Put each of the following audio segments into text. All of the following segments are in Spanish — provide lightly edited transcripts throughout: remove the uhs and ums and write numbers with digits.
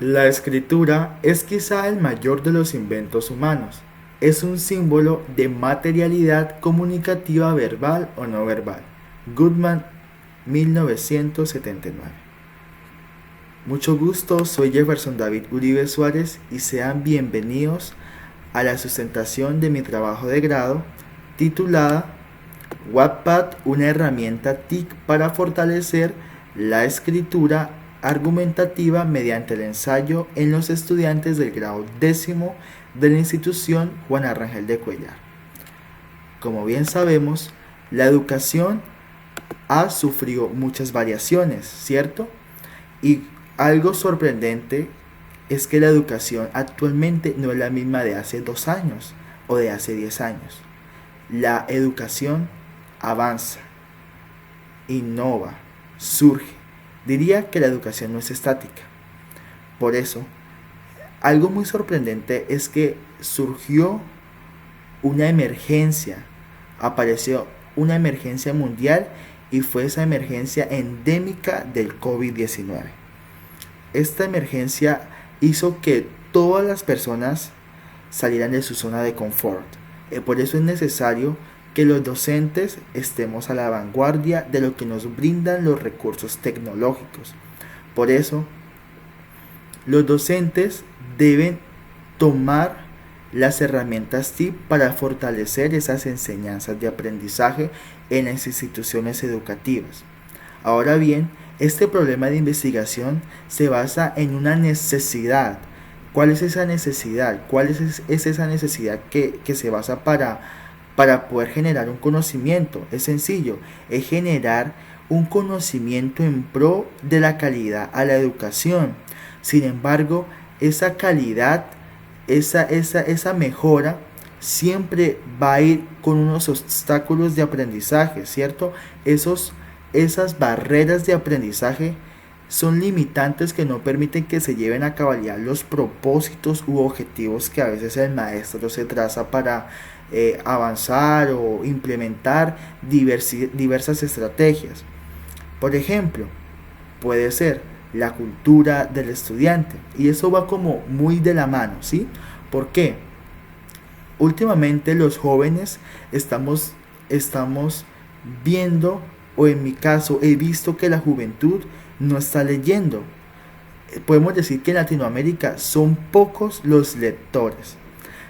La escritura es quizá el mayor de los inventos humanos. Es un símbolo de materialidad comunicativa verbal o no verbal. Goodman, 1979. Mucho gusto, soy Jefferson David Uribe Suárez y sean bienvenidos a la sustentación de mi trabajo de grado titulada Wattpad, una herramienta TIC para fortalecer la escritura argumentativa mediante el ensayo en los estudiantes del grado 10º de la institución Juan Arrangel de Cuellar. Como bien sabemos, la educación ha sufrido muchas variaciones, ¿cierto? Y algo sorprendente es que la educación actualmente no es la misma de hace 2 años o de hace 10 años. La educación avanza, innova, surge. Diría que la educación no es estática. Por eso, algo muy sorprendente es que surgió una emergencia, apareció una emergencia mundial y fue esa emergencia endémica del COVID-19. Esta emergencia hizo que todas las personas salieran de su zona de confort. Por eso es necesario que los docentes estemos a la vanguardia de lo que nos brindan los recursos tecnológicos. Por eso, los docentes deben tomar las herramientas TIC para fortalecer esas enseñanzas de aprendizaje en las instituciones educativas. Ahora bien, este problema de investigación se basa en una necesidad. ¿Cuál es esa necesidad? ¿Cuál es esa necesidad que se basa para poder generar un conocimiento? Es sencillo, es generar un conocimiento en pro de la calidad a la educación. Sin embargo, esa calidad, esa mejora siempre va a ir con unos obstáculos de aprendizaje, ¿cierto? Esas barreras de aprendizaje son limitantes que no permiten que se lleven a cabalidad los propósitos u objetivos que a veces el maestro se traza para avanzar o implementar diversas estrategias. Por ejemplo, puede ser la cultura del estudiante y eso va como muy de la mano, ¿sí? ¿Por qué? Últimamente los jóvenes estamos viendo, o en mi caso he visto que la juventud no está leyendo. Podemos decir que en Latinoamérica son pocos los lectores.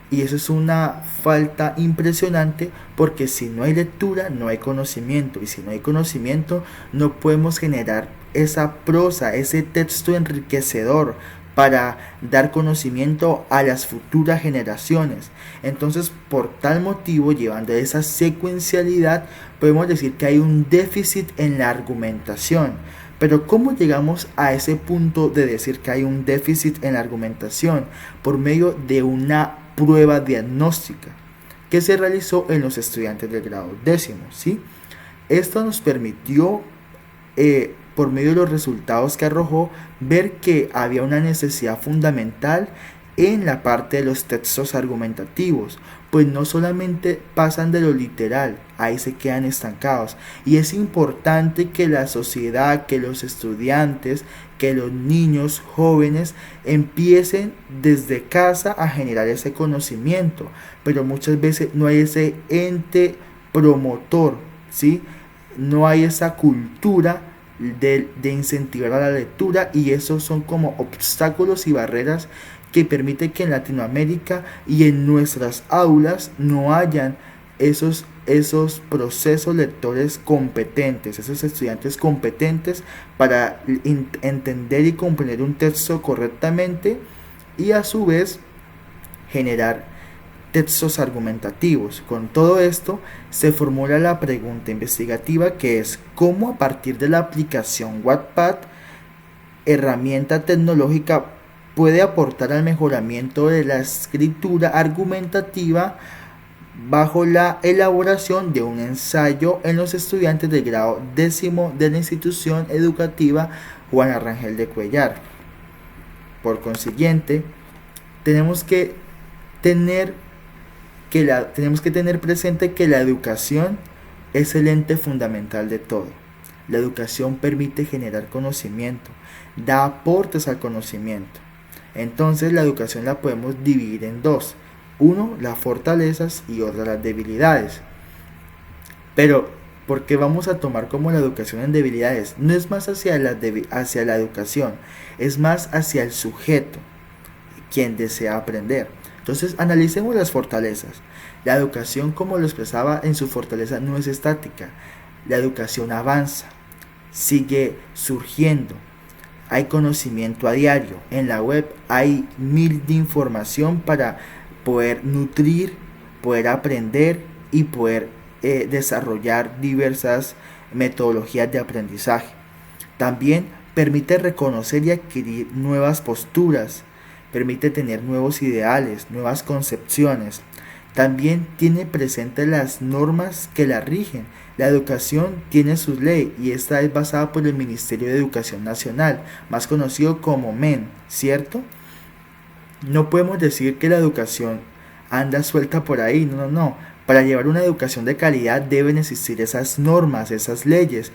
Y eso es una falta impresionante porque si no hay lectura no hay conocimiento y si no hay conocimiento no podemos generar esa prosa, ese texto enriquecedor para dar conocimiento a las futuras generaciones. Entonces, por tal motivo, llevando esa secuencialidad, podemos decir que hay un déficit en la argumentación. Pero ¿cómo llegamos a ese punto de decir que hay un déficit en la argumentación? Por medio de una prueba diagnóstica que se realizó en los estudiantes del grado 10º, ¿sí? Esto nos permitió, por medio de los resultados que arrojó, ver que había una necesidad fundamental en la parte de los textos argumentativos, pues no solamente pasan de lo literal, ahí se quedan estancados. Y es importante que la sociedad, que los estudiantes, que los niños jóvenes empiecen desde casa a generar ese conocimiento, pero muchas veces no hay ese ente promotor, ¿sí? No hay esa cultura de incentivar a la lectura y esos son como obstáculos y barreras que permite que en Latinoamérica y en nuestras aulas no hayan esos procesos lectores competentes, esos estudiantes competentes para entender y comprender un texto correctamente y a su vez generar textos argumentativos. Con todo esto se formula la pregunta investigativa que es cómo a partir de la aplicación Wattpad, herramienta tecnológica, puede aportar al mejoramiento de la escritura argumentativa bajo la elaboración de un ensayo en los estudiantes del grado 10º de la institución educativa Juan Arrangel de Cuellar. Por consiguiente, tenemos que tener presente que la educación es el ente fundamental de todo. La educación permite generar conocimiento, da aportes al conocimiento. Entonces la educación la podemos dividir en dos. Uno, las fortalezas y otra, las debilidades. Pero, ¿por qué vamos a tomar como la educación en debilidades? No es más hacia la educación, es más hacia el sujeto, quien desea aprender. Entonces, analicemos las fortalezas. La educación, como lo expresaba en su fortaleza, no es estática. La educación avanza, sigue surgiendo. Hay conocimiento a diario. En la web hay mil de información para poder nutrir, poder aprender y poder desarrollar diversas metodologías de aprendizaje. También permite reconocer y adquirir nuevas posturas, permite tener nuevos ideales, nuevas concepciones. También tiene presente las normas que la rigen. La educación tiene su ley y esta es basada por el Ministerio de Educación Nacional, más conocido como MEN, ¿cierto? No podemos decir que la educación anda suelta por ahí, no. Para llevar una educación de calidad deben existir esas normas, esas leyes.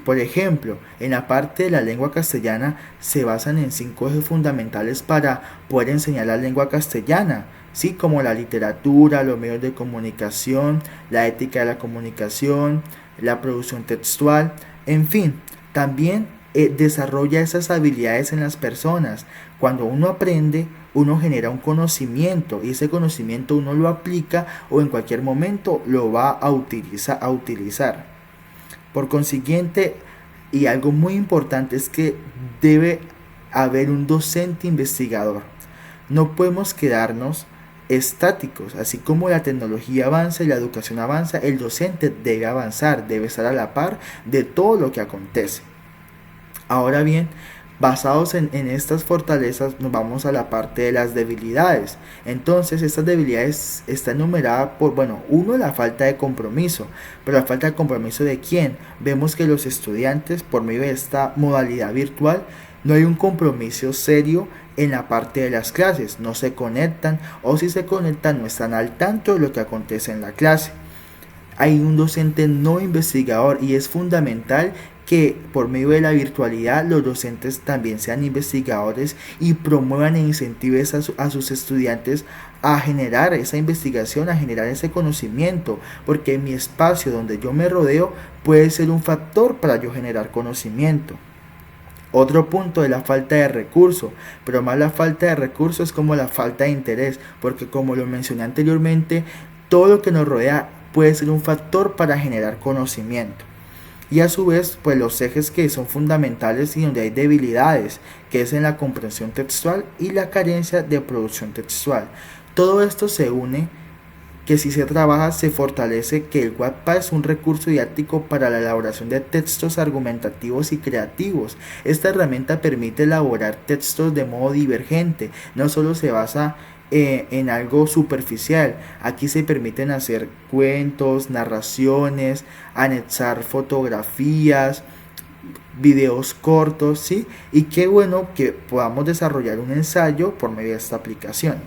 Por ejemplo, en la parte de la lengua castellana se basan en 5 ejes fundamentales para poder enseñar la lengua castellana, ¿sí? Como la literatura, los medios de comunicación, la ética de la comunicación, la producción textual, en fin, también desarrolla esas habilidades en las personas. Cuando uno aprende, uno genera un conocimiento y ese conocimiento uno lo aplica o en cualquier momento lo va a utilizar. Por consiguiente, y algo muy importante es que debe haber un docente investigador. No podemos quedarnos estáticos. Así como la tecnología avanza y la educación avanza, el docente debe avanzar, debe estar a la par de todo lo que acontece. Ahora bien, basados en estas fortalezas, nos vamos a la parte de las debilidades. Entonces, estas debilidades están enumeradas por, uno, la falta de compromiso. Pero la falta de compromiso ¿de quién? Vemos que los estudiantes, por medio de esta modalidad virtual, no hay un compromiso serio en la parte de las clases. No se conectan, o si se conectan, no están al tanto de lo que acontece en la clase. Hay un docente no investigador y es fundamental que por medio de la virtualidad los docentes también sean investigadores y promuevan e incentiven a sus estudiantes a generar esa investigación, a generar ese conocimiento, porque mi espacio donde yo me rodeo puede ser un factor para yo generar conocimiento. Otro punto es la falta de recursos, pero más la falta de recursos es como la falta de interés, porque como lo mencioné anteriormente, todo lo que nos rodea puede ser un factor para generar conocimiento. Y a su vez, pues los ejes que son fundamentales y donde hay debilidades, que es en la comprensión textual y la carencia de producción textual. Todo esto se une, que si se trabaja se fortalece que el Wattpad es un recurso didáctico para la elaboración de textos argumentativos y creativos. Esta herramienta permite elaborar textos de modo divergente, no solo se basa en algo superficial. Aquí se permiten hacer cuentos, narraciones, anexar fotografías, videos cortos, ¿sí? Y qué bueno que podamos desarrollar un ensayo por medio de esta aplicación.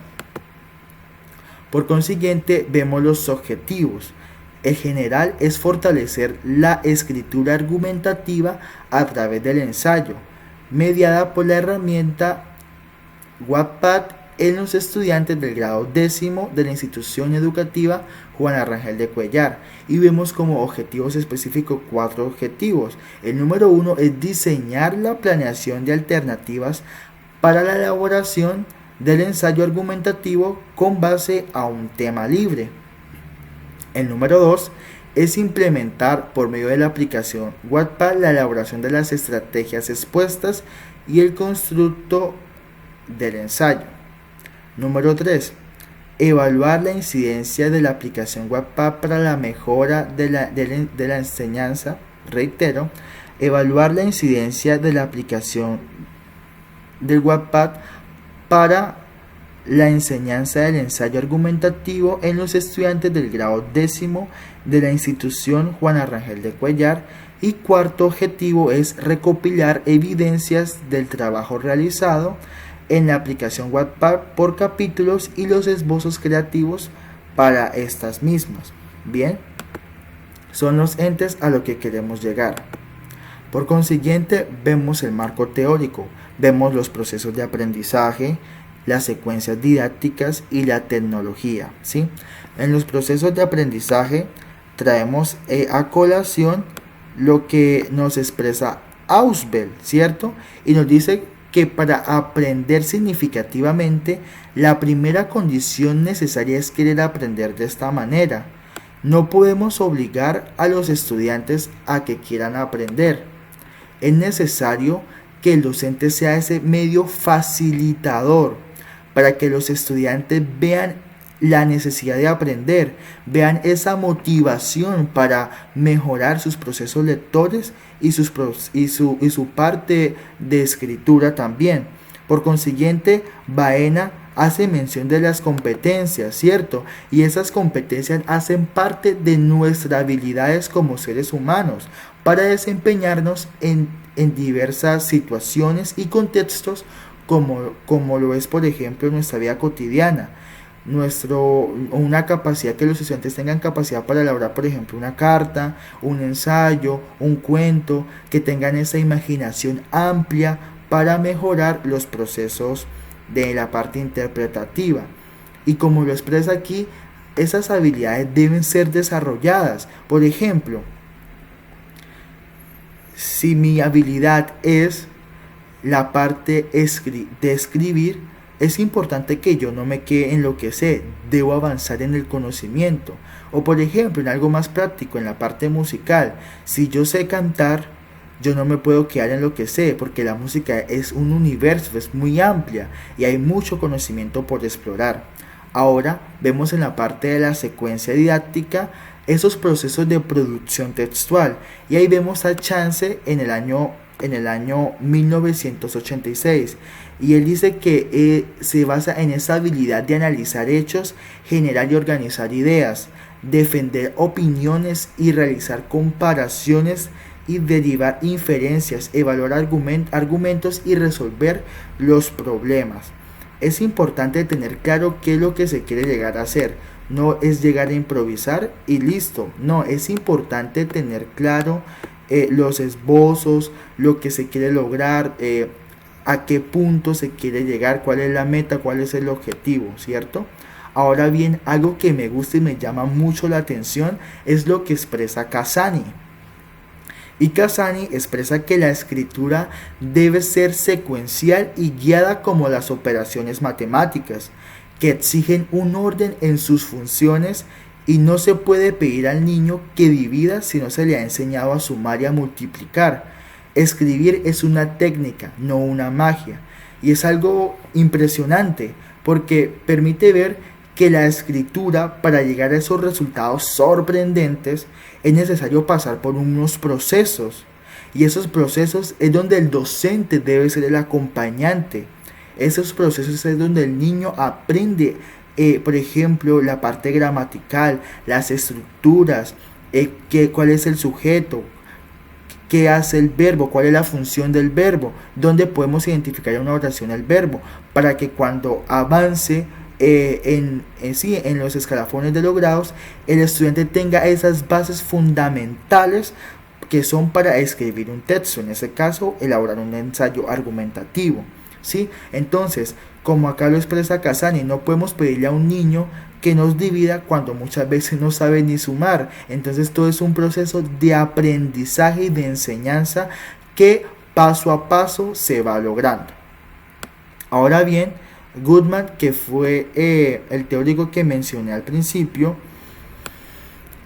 Por consiguiente, vemos los objetivos. El general es fortalecer la escritura argumentativa a través del ensayo, mediada por la herramienta Wattpad en los estudiantes del grado 10º de la institución educativa Juana Rangel de Cuellar, y vemos como objetivos específicos 4 objetivos. El número 1 es diseñar la planeación de alternativas para la elaboración del ensayo argumentativo con base a un tema libre. El número 2 es implementar por medio de la aplicación Wattpad la elaboración de las estrategias expuestas y el constructo del ensayo. Número 3. Evaluar la incidencia de la aplicación Wattpad para la mejora de la enseñanza. Reitero, evaluar la incidencia de la aplicación del Wattpad para la enseñanza del ensayo argumentativo en los estudiantes del grado 10º de la institución Juana Rangel de Cuellar. Y cuarto objetivo es recopilar evidencias del trabajo realizado en la aplicación Wattpad por capítulos y los esbozos creativos para estas mismas. Bien, son los entes a lo que queremos llegar. Por consiguiente, vemos el marco teórico, vemos los procesos de aprendizaje, las secuencias didácticas y la tecnología, ¿sí? En los procesos de aprendizaje traemos a colación lo que nos expresa Ausubel, ¿cierto? Y nos dice que para aprender significativamente, la primera condición necesaria es querer aprender de esta manera. No podemos obligar a los estudiantes a que quieran aprender. Es necesario que el docente sea ese medio facilitador para que los estudiantes vean la necesidad de aprender, vean esa motivación para mejorar sus procesos lectores y su parte de escritura también. Por consiguiente, Baena hace mención de las competencias, ¿cierto? Y esas competencias hacen parte de nuestras habilidades como seres humanos para desempeñarnos en diversas situaciones y contextos como lo es, por ejemplo, en nuestra vida cotidiana. Una capacidad, que los estudiantes tengan capacidad para elaborar, por ejemplo, una carta, un ensayo, un cuento, que tengan esa imaginación amplia para mejorar los procesos de la parte interpretativa. Y como lo expresa aquí, esas habilidades deben ser desarrolladas. Por ejemplo, si mi habilidad es la parte de escribir, es importante que yo no me quede en lo que sé, debo avanzar en el conocimiento. O por ejemplo, en algo más práctico, en la parte musical, si yo sé cantar, yo no me puedo quedar en lo que sé, porque la música es un universo, es muy amplia y hay mucho conocimiento por explorar. Ahora vemos en la parte de la secuencia didáctica esos procesos de producción textual, y ahí vemos a Chance en el año 1986, y él dice que se basa en esa habilidad de analizar hechos, generar y organizar ideas, defender opiniones y realizar comparaciones y derivar inferencias, evaluar argumentos y resolver los problemas. Es importante tener claro qué es lo que se quiere llegar a hacer. No es llegar a improvisar y listo. No, es importante tener claro los esbozos, lo que se quiere lograr, a qué punto se quiere llegar, cuál es la meta, cuál es el objetivo, ¿cierto? Ahora bien, algo que me gusta y me llama mucho la atención es lo que expresa Cassani. Y Cassani expresa que la escritura debe ser secuencial y guiada como las operaciones matemáticas, que exigen un orden en sus funciones, y no se puede pedir al niño que divida si no se le ha enseñado a sumar y a multiplicar. Escribir es una técnica, no una magia, y es algo impresionante porque permite ver que la escritura, para llegar a esos resultados sorprendentes, es necesario pasar por unos procesos, y esos procesos es donde el docente debe ser el acompañante. Esos procesos es donde el niño aprende, por ejemplo, la parte gramatical, las estructuras, cuál es el sujeto, qué hace el verbo, cuál es la función del verbo, dónde podemos identificar en una oración el verbo, para que cuando avance en los escalafones de los grados, el estudiante tenga esas bases fundamentales que son para escribir un texto, en ese caso elaborar un ensayo argumentativo, ¿sí? Entonces, como acá lo expresa Cassani, no podemos pedirle a un niño que nos divida cuando muchas veces no sabe ni sumar. Entonces todo es un proceso de aprendizaje y de enseñanza que paso a paso se va logrando. Ahora bien, Goodman, que fue el teórico que mencioné al principio,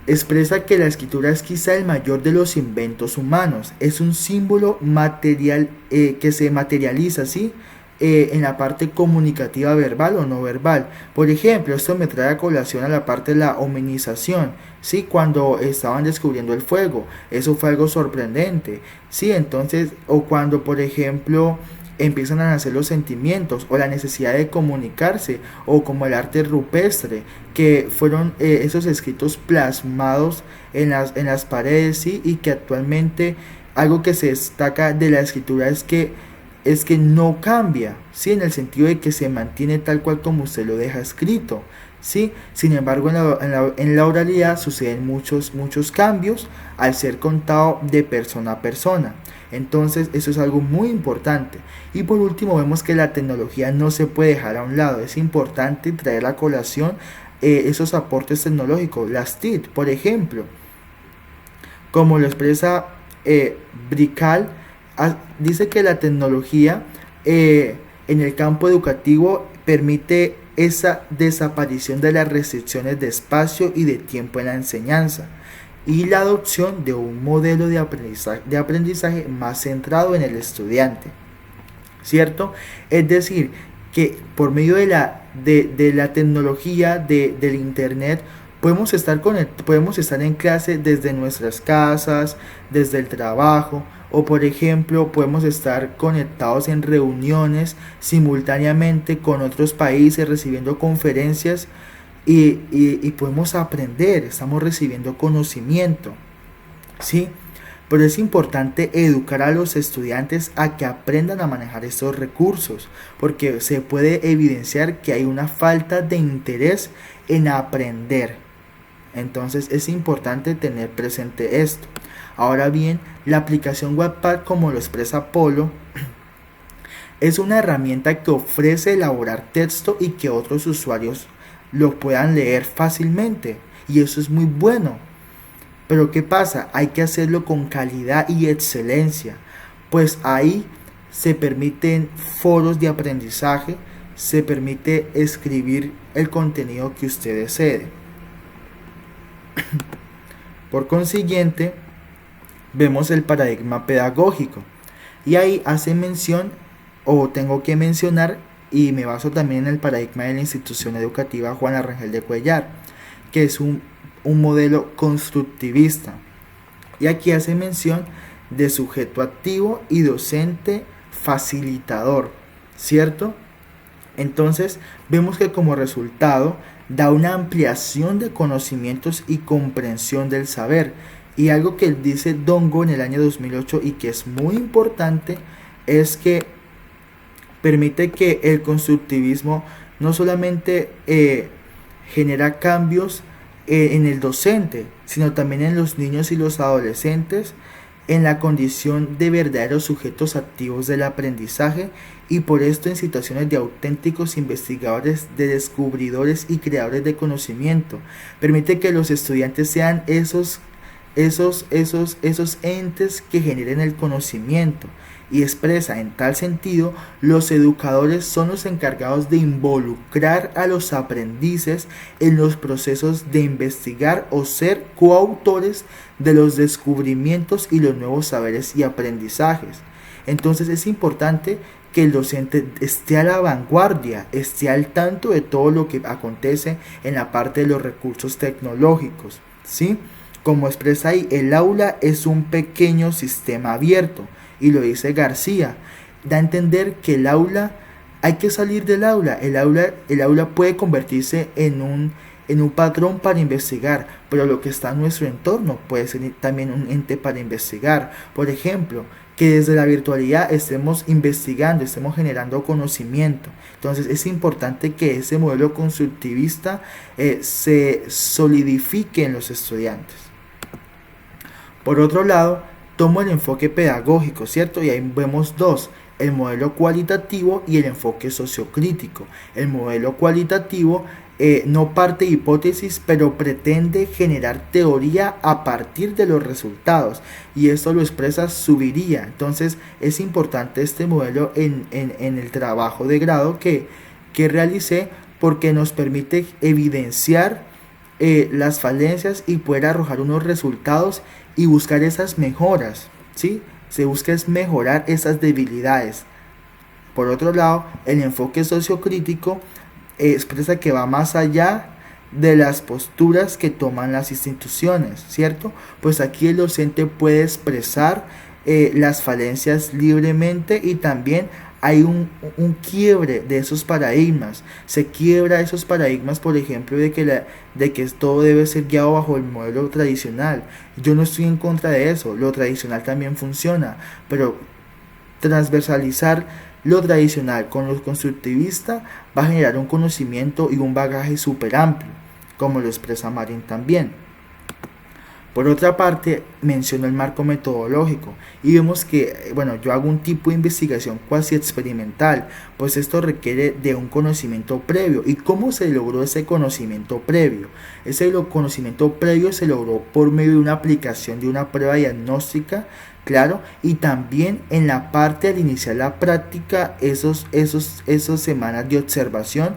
expresa que la escritura es quizá el mayor de los inventos humanos. Es un símbolo material que se materializa, ¿sí?, en la parte comunicativa verbal o no verbal. Por ejemplo, esto me trae a colación a la parte de la hominización, ¿sí? Cuando estaban descubriendo el fuego, eso fue algo sorprendente, ¿sí? Entonces, o cuando, por ejemplo, empiezan a nacer los sentimientos o la necesidad de comunicarse, o como el arte rupestre, que fueron esos escritos plasmados en las paredes, ¿sí? Y que actualmente algo que se destaca de la escritura es que es que no cambia, ¿sí? En el sentido de que se mantiene tal cual como usted lo deja escrito, ¿sí? Sin embargo, en la oralidad suceden muchos cambios al ser contado de persona a persona. Entonces, eso es algo muy importante. Y por último, vemos que la tecnología no se puede dejar a un lado. Es importante traer a colación esos aportes tecnológicos. Las TIC, por ejemplo, como lo expresa Brical, dice que la tecnología en el campo educativo permite esa desaparición de las restricciones de espacio y de tiempo en la enseñanza y la adopción de un modelo de aprendizaje más centrado en el estudiante, ¿cierto? Es decir, que por medio de la tecnología, del internet, podemos estar en clase desde nuestras casas, desde el trabajo, o por ejemplo podemos estar conectados en reuniones simultáneamente con otros países recibiendo conferencias y podemos aprender, estamos recibiendo conocimiento, ¿sí? Pero es importante educar a los estudiantes a que aprendan a manejar estos recursos, porque se puede evidenciar que hay una falta de interés en aprender. Entonces es importante tener presente esto. Ahora bien, la aplicación Wattpad, como lo expresa Polo, es una herramienta que ofrece elaborar texto y que otros usuarios lo puedan leer fácilmente, y eso es muy bueno. Pero ¿qué pasa? Hay que hacerlo con calidad y excelencia, pues ahí se permiten foros de aprendizaje, se permite escribir el contenido que usted desee. Por consiguiente, vemos el paradigma pedagógico, y ahí hace mención, o tengo que mencionar, y me baso también en el paradigma de la institución educativa Juana Rangel de Cuellar, que es un modelo constructivista, y aquí hace mención de sujeto activo y docente facilitador, ¿cierto? Entonces vemos que como resultado da una ampliación de conocimientos y comprensión del saber, y algo que dice Dongo en el año 2008 y que es muy importante es que permite que el constructivismo no solamente genera cambios en el docente, sino también en los niños y los adolescentes en la condición de verdaderos sujetos activos del aprendizaje, y por esto en situaciones de auténticos investigadores, de descubridores y creadores de conocimiento. Permite que los estudiantes sean esos entes que generen el conocimiento, y expresa en tal sentido: los educadores son los encargados de involucrar a los aprendices en los procesos de investigar o ser coautores de los descubrimientos y los nuevos saberes y aprendizajes. Entonces es importante que el docente esté a la vanguardia, esté al tanto de todo lo que acontece en la parte de los recursos tecnológicos, ¿sí? Como expresa ahí, el aula es un pequeño sistema abierto, y lo dice García, da a entender que el aula, hay que salir del aula. El aula puede convertirse en un patrón para investigar, pero lo que está en nuestro entorno puede ser también un ente para investigar. Por ejemplo, que desde la virtualidad estemos investigando, estemos generando conocimiento. Entonces es importante que ese modelo constructivista se solidifique en los estudiantes. Por otro lado, tomo el enfoque pedagógico, ¿cierto? Y ahí vemos dos: el modelo cualitativo y el enfoque sociocrítico. El modelo cualitativo no parte de hipótesis, pero pretende generar teoría a partir de los resultados, y esto lo expresa Subiría. Entonces es importante este modelo en el trabajo de grado que realicé, porque nos permite evidenciar las falencias y poder arrojar unos resultados y buscar esas mejoras, ¿sí? Se busca es mejorar esas debilidades. Por otro lado, el enfoque sociocrítico expresa que va más allá de las posturas que toman las instituciones, ¿cierto? Pues aquí el docente puede expresar las falencias libremente, y también hay un quiebre de esos paradigmas. Se quiebra esos paradigmas, por ejemplo, de que todo debe ser guiado bajo el modelo tradicional. Yo no estoy en contra de eso, lo tradicional también funciona, pero Transversalizar lo tradicional con lo constructivista va a generar un conocimiento y un bagaje súper amplio, como lo expresa Marin también. Por otra parte, menciono el marco metodológico y vemos que, bueno, yo hago un tipo de investigación cuasi experimental, pues esto requiere de un conocimiento previo. ¿Y cómo se logró ese conocimiento previo? Ese conocimiento previo se logró por medio de una aplicación de una prueba diagnóstica, claro, y también en la parte al iniciar la práctica, esas semanas de observación,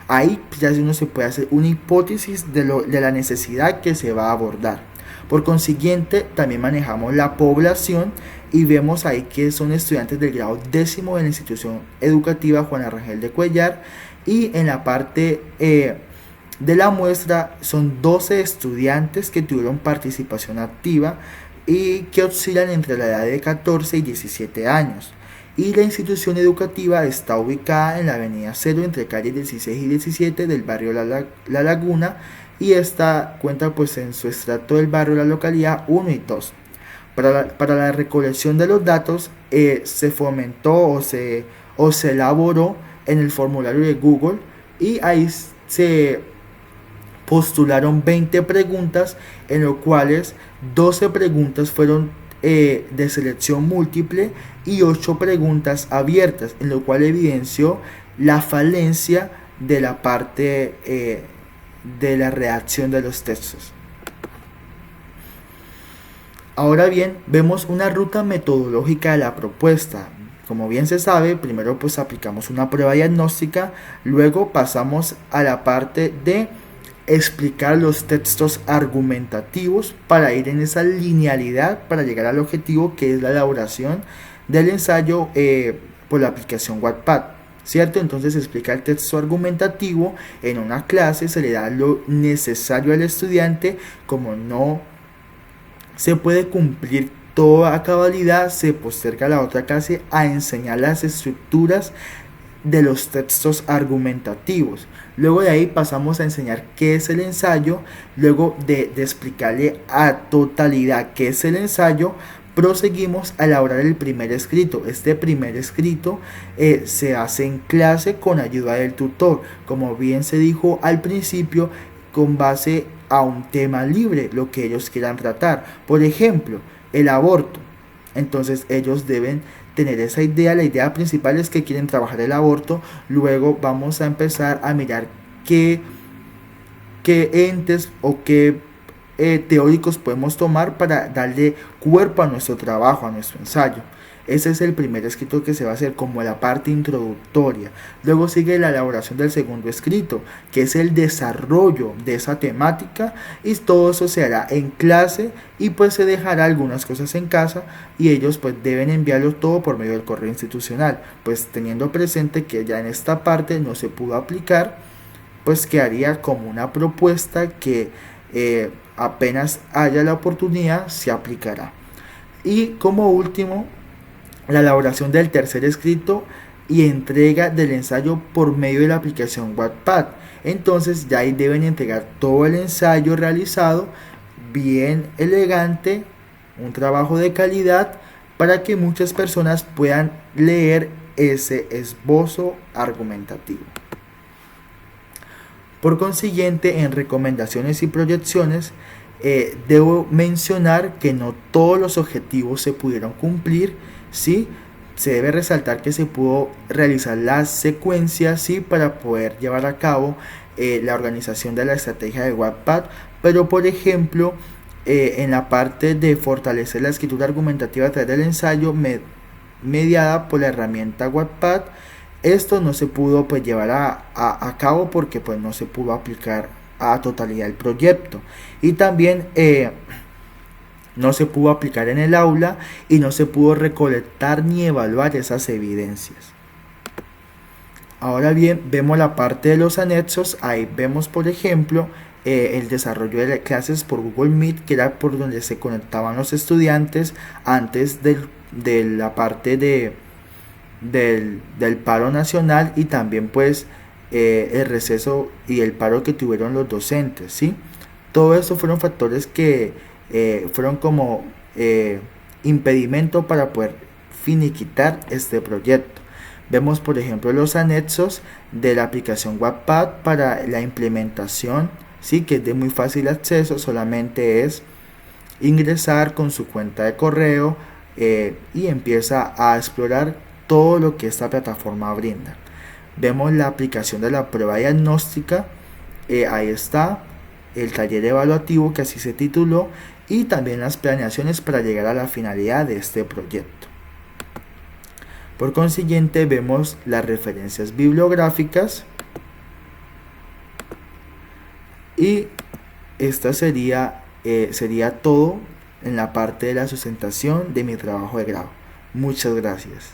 ahí ya uno se puede hacer una hipótesis de la necesidad que se va a abordar. Por consiguiente, también manejamos la población y vemos ahí que son estudiantes del grado 10º de la institución educativa Juana Rangel de Cuellar, y en la parte de la muestra son 12 estudiantes que tuvieron participación activa y que oscilan entre la edad de 14 y 17 años. Y la institución educativa está ubicada en la avenida Cero entre calles 16 y 17 del barrio La Laguna, y esta cuenta pues en su estrato del barrio la localidad 1 y 2. Para la recolección de los datos se fomentó o se elaboró en el formulario de Google, y ahí se postularon 20 preguntas, en los cuales 12 preguntas fueron de selección múltiple y 8 preguntas abiertas, en lo cual evidenció la falencia de la parte de la redacción de los textos. Ahora bien, vemos una ruta metodológica de la propuesta. Como bien se sabe, primero pues aplicamos una prueba diagnóstica, luego pasamos a la parte de explicar los textos argumentativos para ir en esa linealidad para llegar al objetivo, que es la elaboración del ensayo por la aplicación Wattpad, ¿cierto? Entonces explica el texto argumentativo en una clase, se le da lo necesario al estudiante. Como no se puede cumplir toda a cabalidad, se posterga a la otra clase a enseñar las estructuras de los textos argumentativos. Luego de ahí pasamos a enseñar qué es el ensayo. Luego de explicarle a totalidad qué es el ensayo, proseguimos a elaborar el primer escrito. Este primer escrito se hace en clase con ayuda del tutor, como bien se dijo al principio, con base a un tema libre, lo que ellos quieran tratar. Por ejemplo, el aborto. Entonces ellos deben tener esa idea. La idea principal es que quieren trabajar el aborto. Luego vamos a empezar a mirar qué entes o qué teóricos podemos tomar para darle cuerpo a nuestro trabajo, a nuestro ensayo. Ese es el primer escrito que se va a hacer como la parte introductoria. Luego sigue la elaboración del segundo escrito, que es el desarrollo de esa temática, y todo eso se hará en clase, y pues se dejará algunas cosas en casa, y ellos pues deben enviarlo todo por medio del correo institucional, pues teniendo presente que ya en esta parte no se pudo aplicar, pues quedaría como una propuesta que apenas haya la oportunidad se aplicará. Y como último, la elaboración del tercer escrito y entrega del ensayo por medio de la aplicación Wattpad. Entonces ya ahí deben entregar todo el ensayo realizado, bien elegante, un trabajo de calidad, para que muchas personas puedan leer ese esbozo argumentativo. Por consiguiente, en recomendaciones y proyecciones, debo mencionar que no todos los objetivos se pudieron cumplir. Sí, se debe resaltar que se pudo realizar las secuencias, sí, para poder llevar a cabo la organización de la estrategia de Wattpad, pero por ejemplo, en la parte de fortalecer la escritura argumentativa a través del ensayo mediada por la herramienta Wattpad, esto no se pudo pues llevar a cabo porque pues no se pudo aplicar a totalidad el proyecto, y también no se pudo aplicar en el aula y no se pudo recolectar ni evaluar esas evidencias. Ahora bien, vemos la parte de los anexos. Ahí vemos, por ejemplo, el desarrollo de clases por Google Meet, que era por donde se conectaban los estudiantes antes de la parte del paro nacional, y también pues el receso y el paro que tuvieron los docentes, ¿sí? Todo eso fueron factores que fueron como impedimento para poder finiquitar este proyecto. Vemos por ejemplo los anexos de la aplicación Wattpad para la implementación, sí, que es de muy fácil acceso, solamente es ingresar con su cuenta de correo y empieza a explorar todo lo que esta plataforma brinda. Vemos la aplicación de la prueba diagnóstica, ahí está el taller evaluativo que así se tituló, y también las planeaciones para llegar a la finalidad de este proyecto. Por consiguiente, vemos las referencias bibliográficas y esta sería todo en la parte de la sustentación de mi trabajo de grado. Muchas gracias.